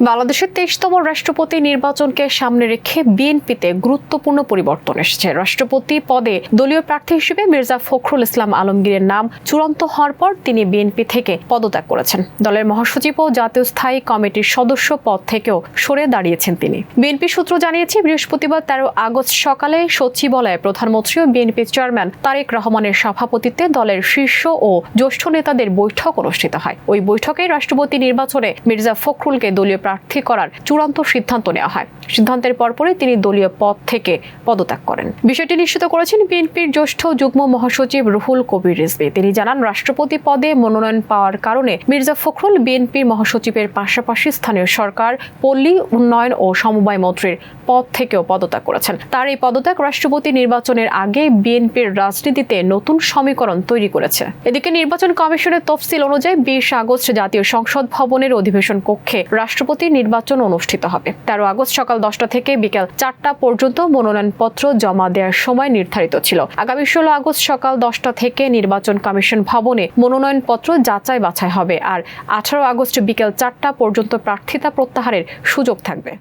বাংলাদেশের 23তম রাষ্ট্রপতি নির্বাচনকে সামনে রেখে বিএনপিতে গুরুত্বপূর্ণ পরিবর্তন এসেছে। রাষ্ট্রপতি পদে দলীয় প্রার্থী হিসেবে মির্জা ফখরুল ইসলাম আলমগীরের নাম চূড়ান্ত হওয়ার পর তিনি বিএনপি থেকে পদত্যাগ করেছেন। দলের মহাসচিব ও জাতীয় স্থায়ী কমিটির সদস্য পদ থেকেও সরে দাঁড়িয়েছেন তিনি। বিএনপি সূত্র জানিয়েছে, বৃহস্পতিবার 13 আগস্ট সকালে সচিবালয়ে প্রধানমন্ত্রী ও বিএনপি চেয়ারম্যান তারেক রহমানের সভাপতিত্বে দলের শীর্ষ ও জ্যেষ্ঠ নেতাদের বৈঠক অনুষ্ঠিত হয়। ওই বৈঠকে রাষ্ট্রপতি নির্বাচনে মির্জা ফখরুলকে দলীয় প্রার্থী করার চূড়ান্ত সিদ্ধান্ত নেওয়া হয়। সিদ্ধান্তের পরপরই তিনি দলীয় পদ থেকে পদত্যাগ করেন। বিষয়টি নিশ্চিত করেছেন বিএনপির জ্যেষ্ঠ যুগ্ম মহাসচিব রুহুল কবির রিজভী। তিনি জানান, রাষ্ট্রপতি পদে মনোনয়ন পাওয়ার কারণে মির্জা ফখরুল বিএনপির মহাসচিবের পাশাপাশি স্থানীয় সরকার, পল্লী উন্নয়ন ও সমবায় মন্ত্রীর পদ থেকেও পদত্যাগ করেছেন। তার এই পদত্যাগ রাষ্ট্রপতি নির্বাচনের আগে বিএনপির রাজনীতিতে নতুন সমীকরণ তৈরি করেছে। এদিকে নির্বাচন কমিশনের তফসিল অনুযায়ী 20 আগস্ট জাতীয় সংসদ ভবনের অধিবেশন কক্ষে রাষ্ট্রপতি নির্বাচন অনুষ্ঠিত হবে। 13 আগস্ট সকাল 10টা থেকে বিকেল 4টা পর্যন্ত মনোনয়নপত্র জমা দেওয়ার সময় নির্ধারিত ছিল। আগামী 16 আগস্ট সকাল 10টা থেকে নির্বাচন কমিশন ভবনে মনোনয়নপত্র যাচাই বাছাই হবে, আর 18 আগস্ট বিকেল 4টা পর্যন্ত প্রার্থিতা প্রত্যাহারের সুযোগ থাকবে।